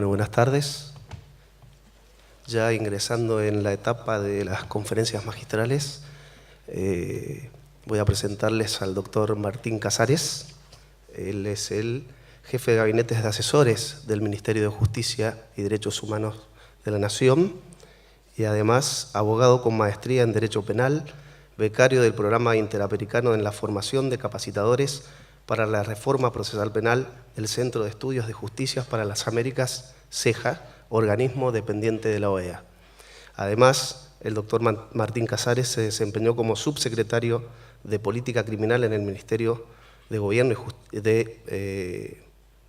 Bueno, buenas tardes. Ya ingresando en la etapa de las conferencias magistrales, voy a presentarles al doctor Martín Casares. Él es el jefe de gabinetes de asesores del Ministerio de Justicia y Derechos Humanos de la Nación y además abogado con maestría en Derecho Penal, becario del Programa Interamericano en la Formación de Capacitadores para la Reforma Procesal Penal del Centro de Estudios de Justicia para las Américas, CEJA, organismo dependiente de la OEA. Además, el doctor Martín Casares se desempeñó como subsecretario de Política Criminal en el Ministerio de Gobierno y de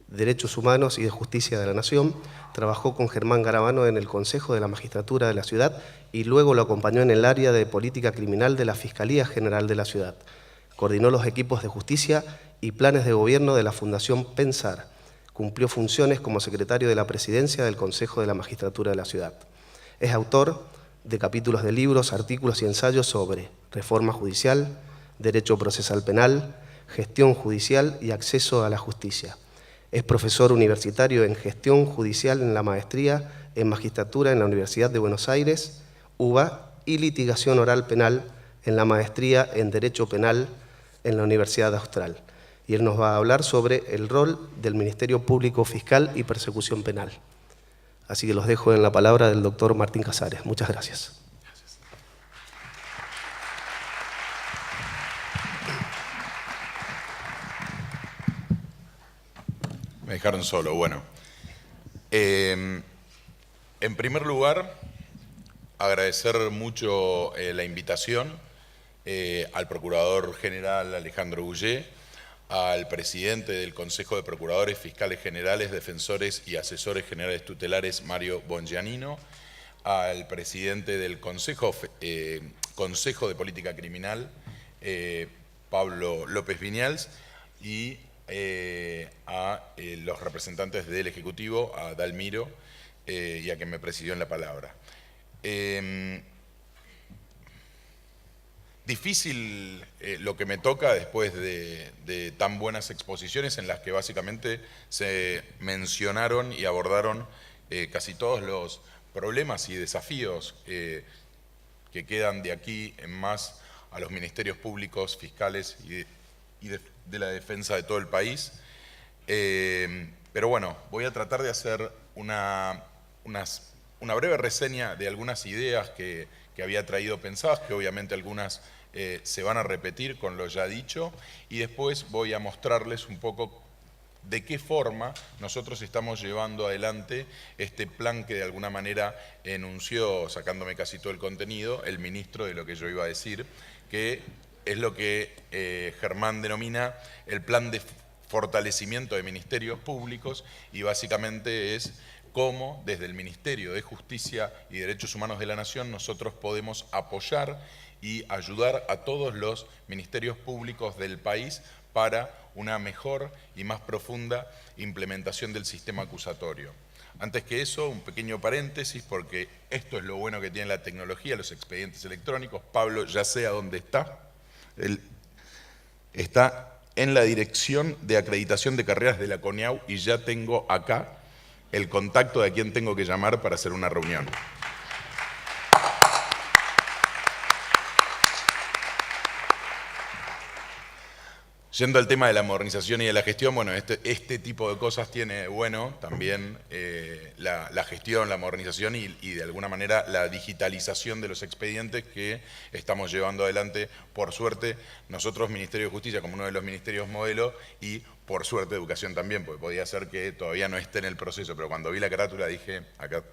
Derechos Humanos y de Justicia de la Nación. Trabajó con Germán Garabano en el Consejo de la Magistratura de la Ciudad y luego lo acompañó en el área de Política Criminal de la Fiscalía General de la Ciudad. Coordinó los equipos de justicia y planes de gobierno de la Fundación Pensar. Cumplió funciones como secretario de la Presidencia del Consejo de la Magistratura de la Ciudad. Es autor de capítulos de libros, artículos y ensayos sobre reforma judicial, derecho procesal penal, gestión judicial y acceso a la justicia. Es profesor universitario en gestión judicial en la maestría en magistratura en la Universidad de Buenos Aires, UBA, y litigación oral penal en la maestría en derecho penal en la Universidad Austral. Y él nos va a hablar sobre el rol del Ministerio Público Fiscal y Persecución Penal. Así que los dejo en la palabra del doctor Martín Casares. Muchas gracias. Me dejaron solo, bueno. En primer lugar, agradecer mucho la invitación al Procurador General Alejandro Goulet, al Presidente del Consejo de Procuradores Fiscales Generales, Defensores y Asesores Generales Tutelares, Mario Bongianino, al Presidente del Consejo de Política Criminal, Pablo López Viñals, y a los representantes del Ejecutivo, a Dalmiro, y a quien me presidió en la palabra. Difícil lo que me toca después de tan buenas exposiciones en las que básicamente se mencionaron y abordaron casi todos los problemas y desafíos que quedan de aquí en más a los ministerios públicos, fiscales y de la defensa de todo el país. Pero bueno, voy a tratar de hacer una breve reseña de algunas ideas que había traído pensadas, que obviamente algunas se van a repetir con lo ya dicho, y después voy a mostrarles un poco de qué forma nosotros estamos llevando adelante este plan que de alguna manera enunció, sacándome casi todo el contenido, el ministro de lo que yo iba a decir, que es lo que Germán denomina el plan de fortalecimiento de ministerios públicos, y básicamente es cómo desde el Ministerio de Justicia y Derechos Humanos de la Nación nosotros podemos apoyar y ayudar a todos los ministerios públicos del país para una mejor y más profunda implementación del sistema acusatorio. Antes que eso, un pequeño paréntesis, porque esto es lo bueno que tiene la tecnología, los expedientes electrónicos. Pablo ya sé a dónde está. Él está en la Dirección de Acreditación de Carreras de la CONIAU y ya tengo acá el contacto de a quien tengo que llamar para hacer una reunión. Yendo al tema de la modernización y de la gestión, bueno, este tipo de cosas tiene, bueno, también la gestión, la modernización y de alguna manera la digitalización de los expedientes que estamos llevando adelante, por suerte, nosotros, Ministerio de Justicia, como uno de los ministerios modelo, y por suerte Educación también, porque podía ser que todavía no esté en el proceso, pero cuando vi la carátula dije, acá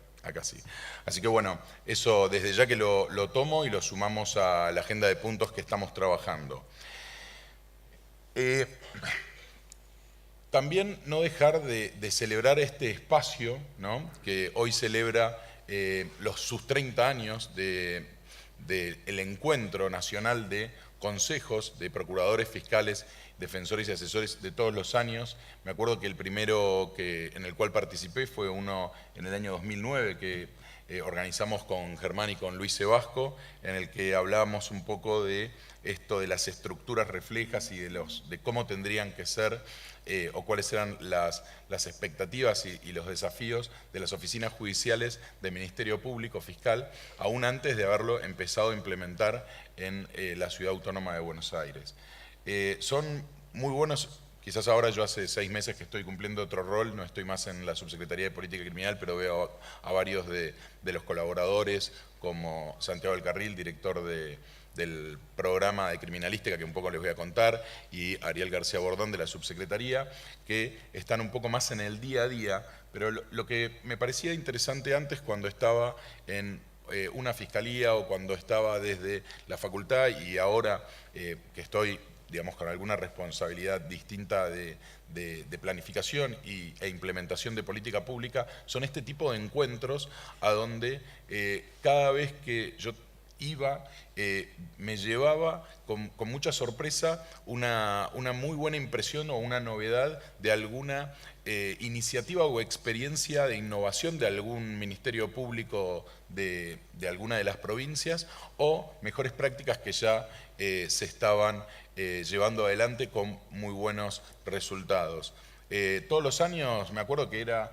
sí. Así que bueno, eso desde ya que lo tomo y lo sumamos a la agenda de puntos que estamos trabajando. También no dejar de celebrar este espacio, ¿no?, que hoy celebra sus 30 años del Encuentro Nacional de Consejos de Procuradores Fiscales, Defensores y Asesores de todos los años. Me acuerdo que el primero en el cual participé fue uno en el año 2009, organizamos con Germán y con Luis Sebasco, en el que hablábamos un poco de esto de las estructuras reflejas y de cómo tendrían que ser o cuáles eran las expectativas y los desafíos de las oficinas judiciales del Ministerio Público Fiscal, aún antes de haberlo empezado a implementar en la Ciudad Autónoma de Buenos Aires. Son muy buenos. Quizás ahora yo hace 6 meses que estoy cumpliendo otro rol, no estoy más en la Subsecretaría de Política Criminal, pero veo a varios de los colaboradores, como Santiago del Carril, director del programa de criminalística, que un poco les voy a contar, y Ariel García Bordón de la Subsecretaría, que están un poco más en el día a día, pero lo que me parecía interesante antes cuando estaba en una fiscalía o cuando estaba desde la facultad y ahora que estoy, digamos, con alguna responsabilidad distinta de planificación e implementación de política pública, son este tipo de encuentros a donde cada vez que yo iba, me llevaba con mucha sorpresa una muy buena impresión o una novedad de alguna iniciativa o experiencia de innovación de algún ministerio público de alguna de las provincias o mejores prácticas que ya se estaban llevando adelante con muy buenos resultados. Todos los años me acuerdo que era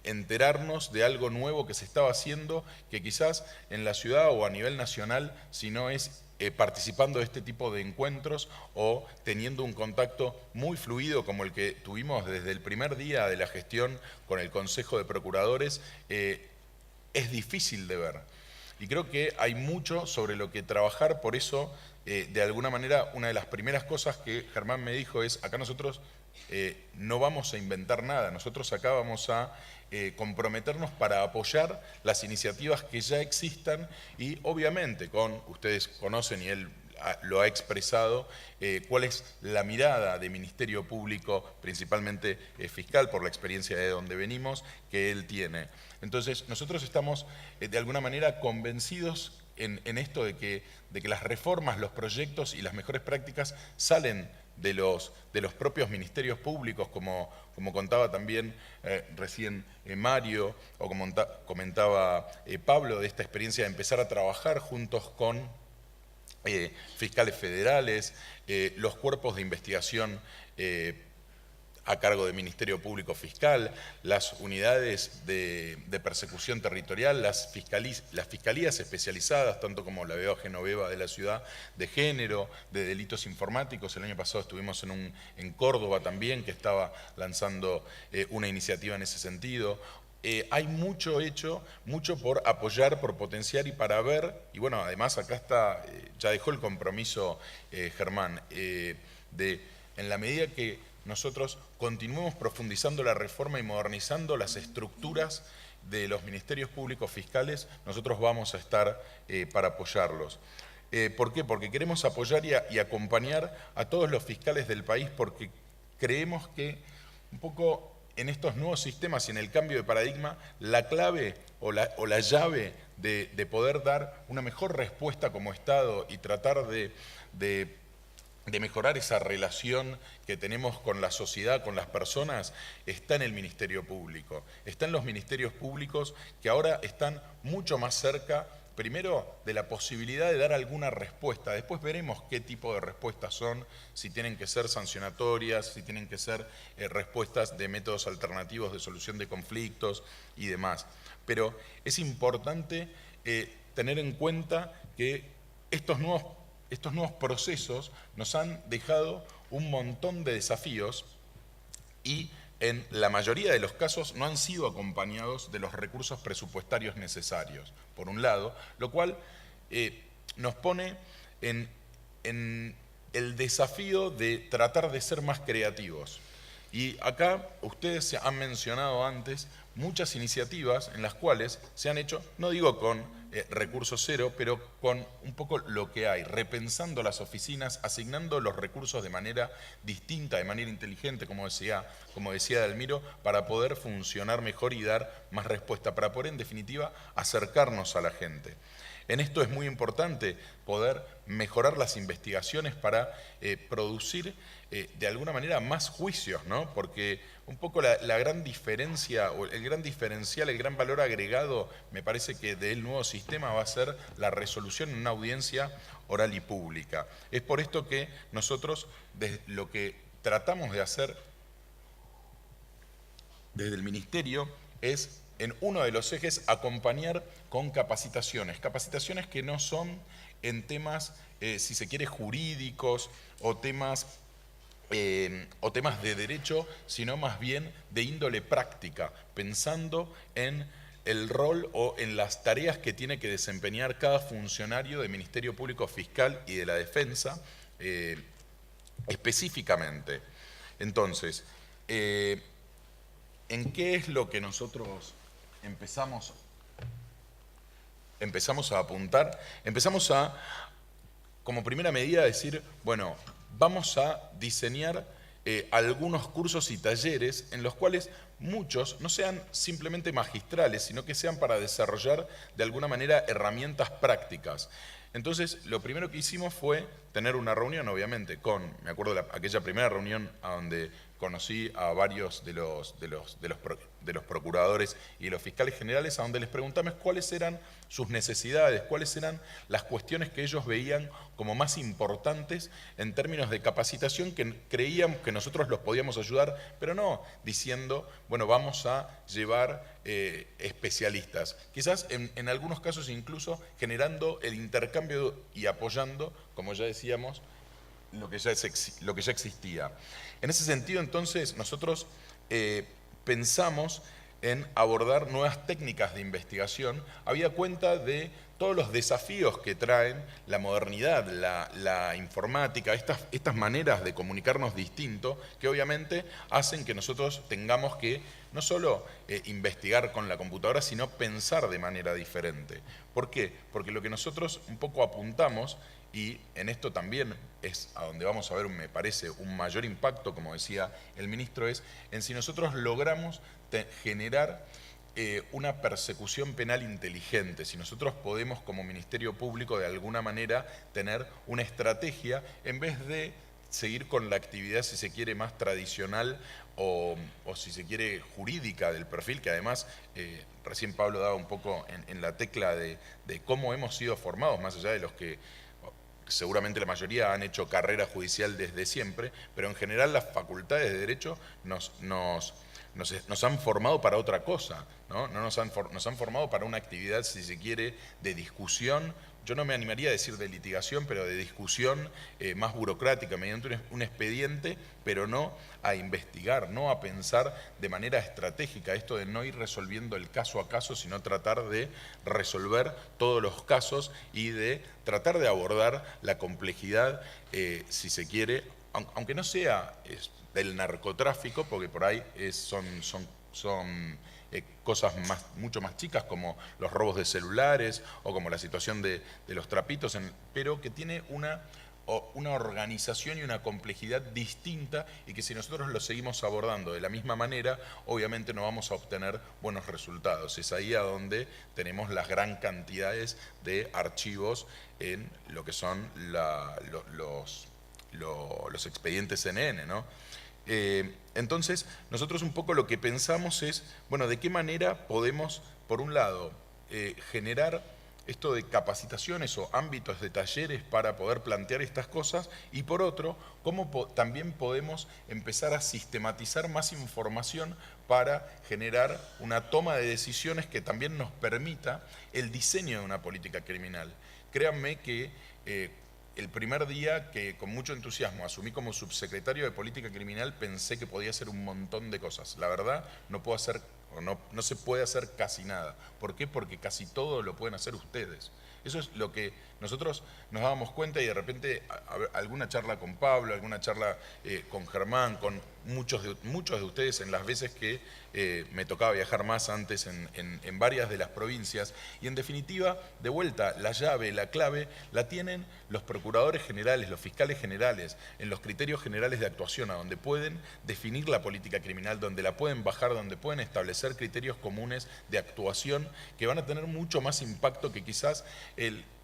enterarnos de algo nuevo que se estaba haciendo, que quizás en la ciudad o a nivel nacional, si no es participando de este tipo de encuentros o teniendo un contacto muy fluido como el que tuvimos desde el primer día de la gestión con el Consejo de Procuradores, es difícil de ver. Y creo que hay mucho sobre lo que trabajar, por eso, de alguna manera, una de las primeras cosas que Germán me dijo es, acá nosotros no vamos a inventar nada, nosotros acá vamos a comprometernos para apoyar las iniciativas que ya existan y obviamente ustedes conocen y él lo ha expresado, cuál es la mirada de Ministerio Público, principalmente fiscal, por la experiencia de donde venimos, que él tiene. Entonces, nosotros estamos de alguna manera convencidos en esto de que las reformas, los proyectos y las mejores prácticas salen de los propios ministerios públicos, como contaba también recién Mario, o como comentaba Pablo, de esta experiencia de empezar a trabajar juntos con fiscales federales, los cuerpos de investigación a cargo del Ministerio Público Fiscal, las unidades de persecución territorial, las fiscalías especializadas, tanto como la veo Genoveva de la Ciudad de Género, de delitos informáticos. El año pasado estuvimos en Córdoba también, que estaba lanzando una iniciativa en ese sentido. Hay mucho hecho, mucho por apoyar, por potenciar y para ver, y bueno, además acá está, ya dejó el compromiso Germán, en la medida que nosotros continuemos profundizando la reforma y modernizando las estructuras de los ministerios públicos fiscales, nosotros vamos a estar para apoyarlos. ¿Por qué? Porque queremos apoyar y acompañar a todos los fiscales del país, porque creemos que un poco en estos nuevos sistemas y en el cambio de paradigma, la clave o la llave de poder dar una mejor respuesta como Estado y tratar de mejorar esa relación que tenemos con la sociedad, con las personas, está en el Ministerio Público. Está en los ministerios públicos que ahora están mucho más cerca, primero, de la posibilidad de dar alguna respuesta. Después veremos qué tipo de respuestas son, si tienen que ser sancionatorias, si tienen que ser respuestas de métodos alternativos de solución de conflictos y demás. Pero es importante tener en cuenta que estos nuevos procesos nos han dejado un montón de desafíos y en la mayoría de los casos no han sido acompañados de los recursos presupuestarios necesarios, por un lado, lo cual nos pone en el desafío de tratar de ser más creativos. Y acá ustedes se han mencionado antes muchas iniciativas en las cuales se han hecho, no digo con recursos cero, pero con un poco lo que hay, repensando las oficinas, asignando los recursos de manera distinta, de manera inteligente, como decía Delmiro, para poder funcionar mejor y dar más respuesta, para poder en definitiva acercarnos a la gente. En esto es muy importante poder mejorar las investigaciones para producir de alguna manera más juicios, ¿no? Porque un poco la gran diferencia, o el gran diferencial, el gran valor agregado, me parece que del nuevo sistema va a ser la resolución en una audiencia oral y pública. Es por esto que nosotros, lo que tratamos de hacer desde el Ministerio es, en uno de los ejes, acompañar con capacitaciones. Capacitaciones que no son en temas, si se quiere, jurídicos o temas de derecho, sino más bien de índole práctica, pensando en el rol o en las tareas que tiene que desempeñar cada funcionario del Ministerio Público Fiscal y de la Defensa específicamente. Entonces, ¿en qué es lo que nosotros empezamos a apuntar? Empezamos a, como primera medida, decir, bueno, vamos a diseñar algunos cursos y talleres en los cuales muchos no sean simplemente magistrales, sino que sean para desarrollar de alguna manera herramientas prácticas. Entonces, lo primero que hicimos fue tener una reunión, obviamente, me acuerdo de aquella primera reunión a donde conocí a varios de los procuradores y de los fiscales generales, a donde les preguntamos cuáles eran sus necesidades, cuáles eran las cuestiones que ellos veían como más importantes en términos de capacitación, que creíamos que nosotros los podíamos ayudar, pero no diciendo, bueno, vamos a llevar especialistas. Quizás en algunos casos incluso generando el intercambio y apoyando, como ya decíamos, lo que ya existía. En ese sentido, entonces, nosotros pensamos en abordar nuevas técnicas de investigación, habida cuenta de todos los desafíos que traen la modernidad, la informática, estas maneras de comunicarnos distinto, que obviamente hacen que nosotros tengamos que no solo investigar con la computadora, sino pensar de manera diferente. ¿Por qué? Porque lo que nosotros un poco apuntamos, y en esto también es a donde vamos a ver, me parece, un mayor impacto, como decía el ministro, es en si nosotros logramos generar una persecución penal inteligente, si nosotros podemos como Ministerio Público de alguna manera tener una estrategia en vez de seguir con la actividad, si se quiere, más tradicional o si se quiere jurídica del perfil, que además recién Pablo daba un poco en la tecla de cómo hemos sido formados, más allá de los que seguramente la mayoría han hecho carrera judicial desde siempre, pero en general las facultades de Derecho nos han formado para otra cosa, ¿no? Nos han formado para una actividad, si se quiere, de discusión. Yo no me animaría a decir de litigación, pero de discusión más burocrática, mediante un expediente, pero no a investigar, no a pensar de manera estratégica, esto de no ir resolviendo el caso a caso, sino tratar de resolver todos los casos y de tratar de abordar la complejidad, si se quiere, aunque no sea del narcotráfico, porque por ahí son cosas mucho más chicas, como los robos de celulares o como la situación de los trapitos, pero que tiene una organización y una complejidad distinta, y que si nosotros lo seguimos abordando de la misma manera, obviamente no vamos a obtener buenos resultados. Es ahí a donde tenemos las gran cantidades de archivos en lo que son los expedientes CNN, ¿no? Entonces, nosotros un poco lo que pensamos es, bueno, ¿de qué manera podemos, por un lado, generar esto de capacitaciones o ámbitos de talleres para poder plantear estas cosas? Y por otro, ¿cómo también podemos empezar a sistematizar más información para generar una toma de decisiones que también nos permita el diseño de una política criminal? Créanme que el primer día que con mucho entusiasmo asumí como subsecretario de Política Criminal, pensé que podía hacer un montón de cosas. La verdad, no se puede hacer casi nada. ¿Por qué? Porque casi todo lo pueden hacer ustedes. Eso es lo que nosotros nos dábamos cuenta, y de repente alguna charla con Pablo, alguna charla con Germán, con muchos de ustedes en las veces que me tocaba viajar más antes en varias de las provincias, y en definitiva, de vuelta, la llave, la clave, la tienen los procuradores generales, los fiscales generales, en los criterios generales de actuación, a donde pueden definir la política criminal, donde la pueden bajar, donde pueden establecer criterios comunes de actuación que van a tener mucho más impacto que quizás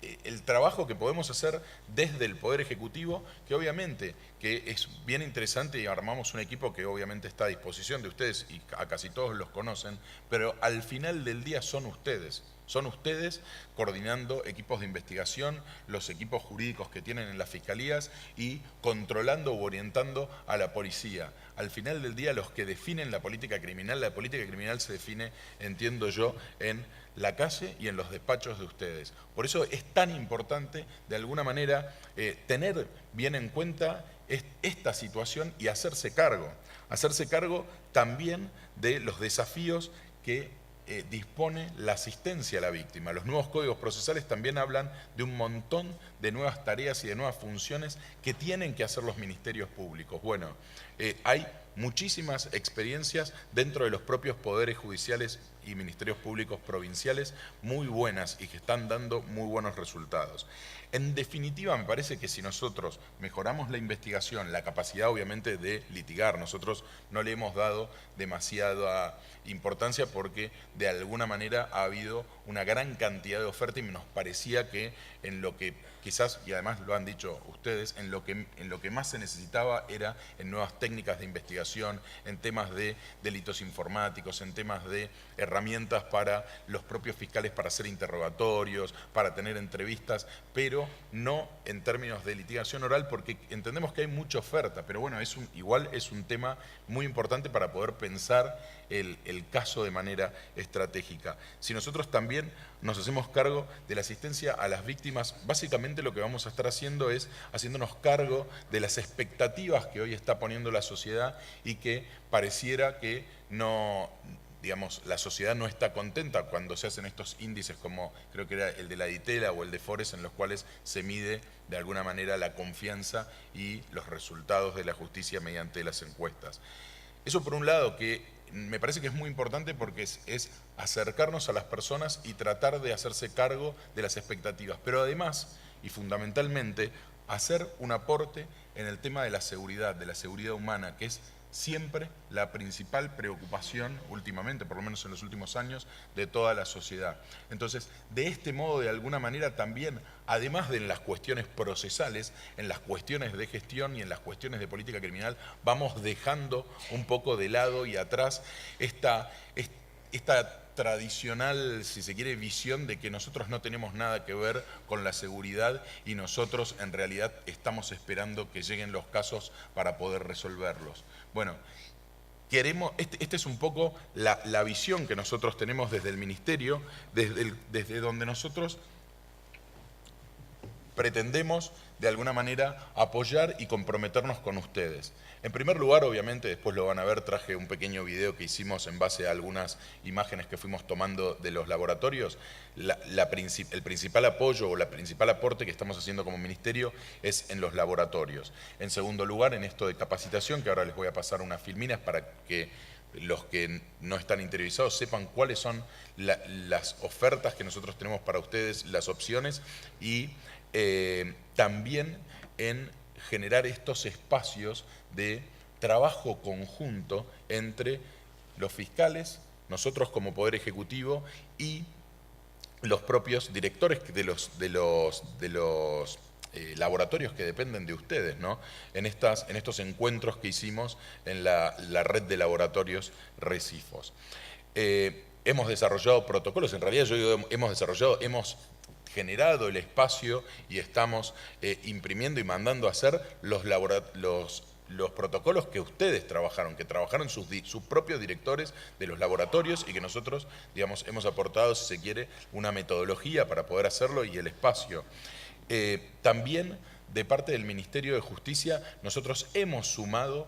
el trabajo que podemos hacer desde el Poder Ejecutivo, que obviamente que es bien interesante y armamos un equipo que obviamente está a disposición de ustedes y a casi todos los conocen, pero al final del día son ustedes. Son ustedes coordinando equipos de investigación, los equipos jurídicos que tienen en las fiscalías y controlando o orientando a la policía. Al final del día los que definen la política criminal se define, entiendo yo, en la calle y en los despachos de ustedes. Por eso es tan importante, de alguna manera, tener bien en cuenta esta situación y hacerse cargo también de los desafíos que dispone la asistencia a la víctima. Los nuevos códigos procesales también hablan de un montón de nuevas tareas y de nuevas funciones que tienen que hacer los ministerios públicos. Bueno, hay muchísimas experiencias dentro de los propios poderes judiciales y ministerios públicos provinciales muy buenas y que están dando muy buenos resultados. En definitiva, me parece que si nosotros mejoramos la investigación, la capacidad obviamente de litigar, nosotros no le hemos dado demasiada importancia porque de alguna manera ha habido una gran cantidad de oferta y nos parecía que en lo que quizás, y además lo han dicho ustedes, en lo que más se necesitaba era en nuevas técnicas de investigación, en temas de delitos informáticos, en temas de herramientas para los propios fiscales para hacer interrogatorios, para tener entrevistas, pero no en términos de litigación oral, porque entendemos que hay mucha oferta, pero bueno, igual es un tema muy importante para poder pensar el caso de manera estratégica. Si nosotros también nos hacemos cargo de la asistencia a las víctimas, básicamente lo que vamos a estar haciendo es haciéndonos cargo de las expectativas que hoy está poniendo la sociedad y que pareciera que no, digamos, la sociedad no está contenta cuando se hacen estos índices como creo que era el de la Ditela o el de Fores, en los cuales se mide de alguna manera la confianza y los resultados de la justicia mediante las encuestas. Eso por un lado, que me parece que es muy importante porque es acercarnos a las personas y tratar de hacerse cargo de las expectativas, pero además y fundamentalmente hacer un aporte en el tema de la seguridad humana, que es siempre la principal preocupación últimamente, por lo menos en los últimos años, de toda la sociedad. Entonces, de este modo, de alguna manera también, además de en las cuestiones procesales, en las cuestiones de gestión y en las cuestiones de política criminal, vamos dejando un poco de lado y atrás esta tradicional, si se quiere, visión de que nosotros no tenemos nada que ver con la seguridad y nosotros en realidad estamos esperando que lleguen los casos para poder resolverlos. Bueno, esta es un poco la visión que nosotros tenemos desde el Ministerio, desde donde nosotros pretendemos de alguna manera apoyar y comprometernos con ustedes. En primer lugar, obviamente, después lo van a ver, traje un pequeño video que hicimos en base a algunas imágenes que fuimos tomando de los laboratorios. El principal apoyo o el principal aporte que estamos haciendo como ministerio es en los laboratorios. En segundo lugar, en esto de capacitación, que ahora les voy a pasar unas filminas para que los que no están interiorizados sepan cuáles son las ofertas que nosotros tenemos para ustedes, las opciones, y también en generar estos espacios de trabajo conjunto entre los fiscales, nosotros como Poder Ejecutivo y los propios directores de los laboratorios que dependen de ustedes, ¿no? En estos encuentros que hicimos en la red de laboratorios Recifos. Hemos desarrollado protocolos, en realidad yo digo hemos generado el espacio y estamos imprimiendo y mandando a hacer los protocolos que ustedes trabajaron, que trabajaron sus propios directores de los laboratorios y que nosotros, digamos, hemos aportado, si se quiere, una metodología para poder hacerlo y el espacio. También de parte del Ministerio de Justicia nosotros hemos sumado